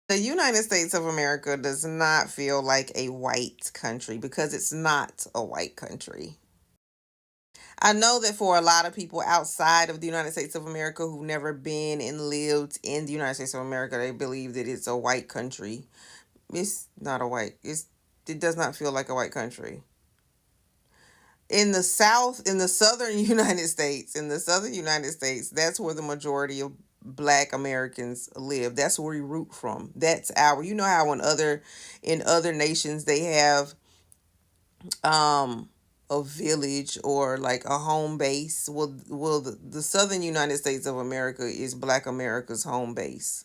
The United States of America does not feel like a white country because it's not a white country. I know that for a lot of people outside of the United States of America who've never been and lived in the United States of America, they believe that it's a white country. It's not a white. It does not feel like a white country. In the South, in the southern United States, that's where the majority of Black Americans live. That's where we root from. That's our. You know how in other nations they have um a village or like a home base. Well, the southern United States of America is Black America's home base.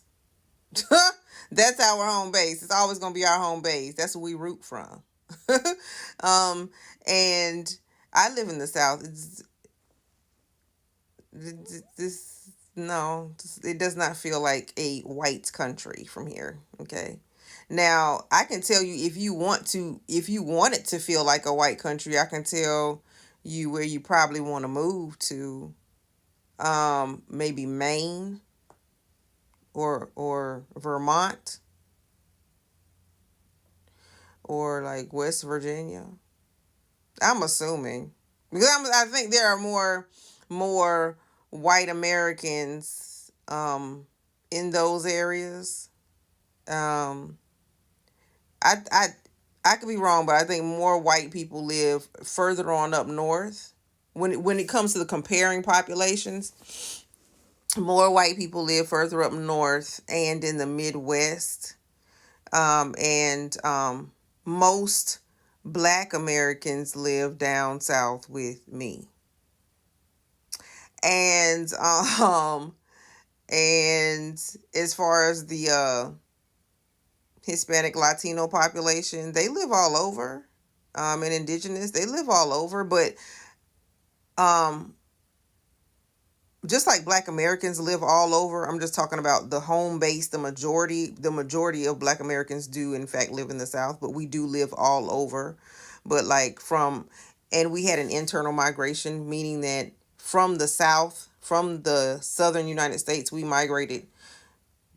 That's our home base. It's always gonna be our home base. That's what we root from. um, and I live in the South. This no, it does not feel like a white country from here. Okay. Now I can tell you if you want it to feel like a white country, I can tell you where you probably want to move to. Maybe Maine or Vermont or like West Virginia. I'm assuming because I think there are more white Americans in those areas. Um, I I could be wrong, but I think more white people live further on up north. When it comes to the comparing populations, more white people live further up north and in the Midwest. And most Black Americans live down south with me. And and as far as the Hispanic Latino population, they live all over. And indigenous, they live all over, but um just like Black Americans live all over, I'm just talking about the home base. The majority of Black Americans do in fact live in the South, but we do live all over. But like from and we had an internal migration, meaning that from the South, from the southern United States, we migrated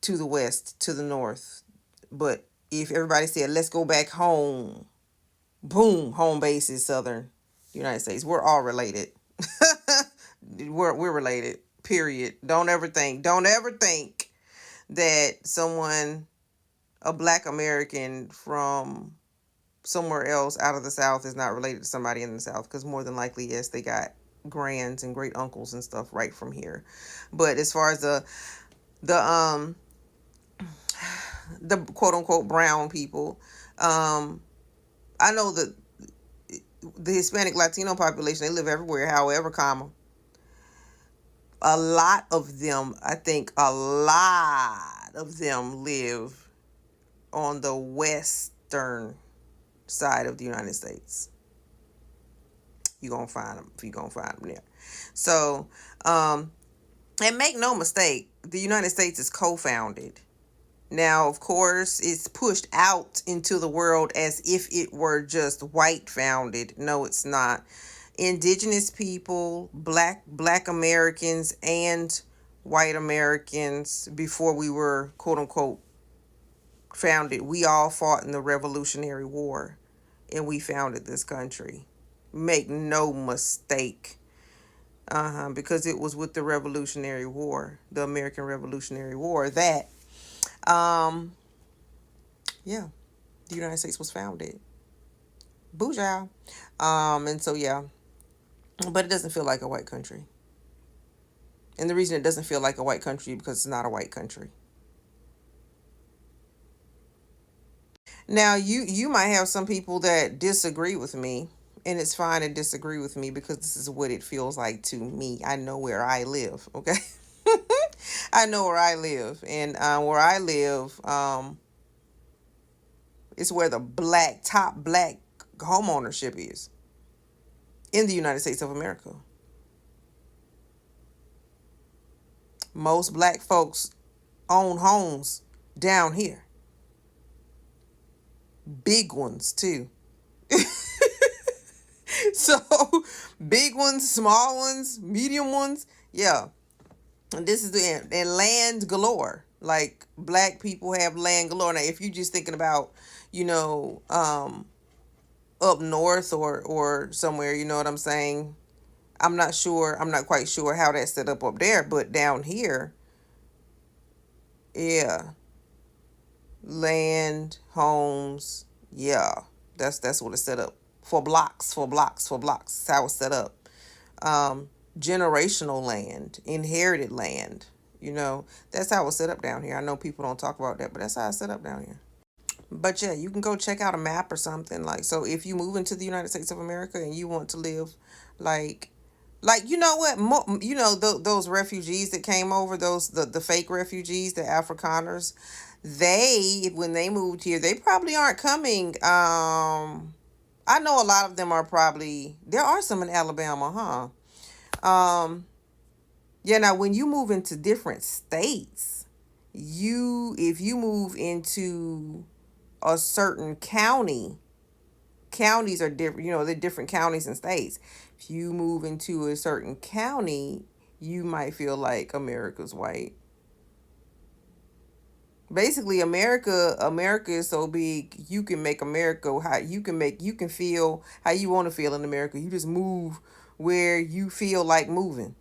to the West, to the North. But if everybody said, let's go back home, boom, home base is southern United States. We're all related. We're related. Period. Don't ever think that someone a Black American from somewhere else out of the South is not related to somebody in the South, because more than likely, yes, they got grands and great uncles and stuff right from here. But as far as the the quote unquote brown people, um I know that the Hispanic Latino population, they live everywhere. However, comma, a lot of them, I think a lot of them live on the western side of the United States. You're gonna find them if you're gonna find them there. So, and make no mistake, the United States is co-founded. Now, of course, it's pushed out into the world as if it were just white founded. No, it's not. Indigenous people, black Americans, and white Americans, before we were quote unquote founded, we all fought in the Revolutionary War, and we founded this country. Make no mistake. Because it was with the Revolutionary War, the American Revolutionary War, that um yeah, the United States was founded. Booyah. And so yeah, but it doesn't feel like a white country. And the reason it doesn't feel like a white country because it's not a white country. Now you might have some people that disagree with me, and it's fine to disagree with me because this is what it feels like to me. I know where I live, okay? I know where I live, and where I live is where the top black home ownership is in the United States of America. Most black folks own homes down here, big ones too. So big ones, small ones, medium ones, yeah. And this is the and land galore. Like black people have land galore. Now, if you're just thinking about, you know, up north or somewhere, you know what I'm saying? I'm not sure. I'm not quite sure how that's set up there, but down here, yeah, land, homes, yeah, that's what it's set up for. Blocks. That's how it's set up. Um, Generational land, inherited land. You know, that's how it's set up down here. I know people don't talk about that, but that's how it's set up down here. But yeah, you can go check out a map or something. Like, so if you move into the United States of America and you want to live like you know what, you know, those refugees that came over, those the fake refugees, the Afrikaners, they, when they moved here, they probably aren't coming. I know a lot of them are probably, there are some in Alabama, huh? Yeah, now when you move into different states, if you move into a certain county, counties are different, you know, they're different counties and states. If you move into a certain county, you might feel like America's white. Basically, America is so big, you can make America how you can feel how you want to feel in America. You just move where you feel like moving.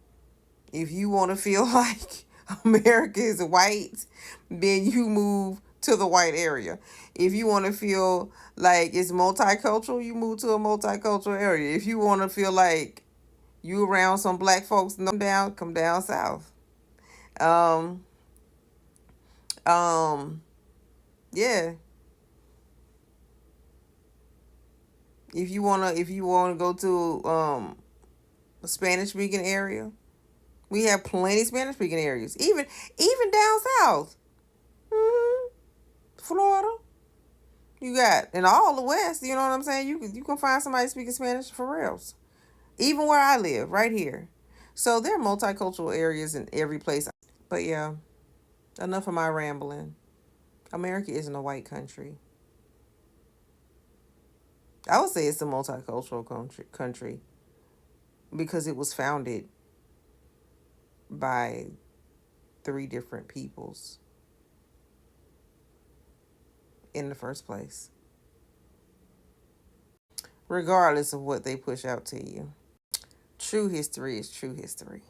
If you want to feel like America is white, then you move to the white area. If you want to feel like it's multicultural, you move to a multicultural area. If you want to feel like you around some black folks, no, come down south. Um, um, yeah. If you wanna go to a Spanish speaking area, we have plenty Spanish speaking areas. Even down south. Hmm. Florida. You got in all the West, you know what I'm saying? You can find somebody speaking Spanish for reals. Even where I live, right here. So there are multicultural areas in every place. But yeah, enough of my rambling. America isn't a white country. I would say it's a multicultural country because it was founded by three different peoples in the first place, regardless of what they push out to you. True history is true history.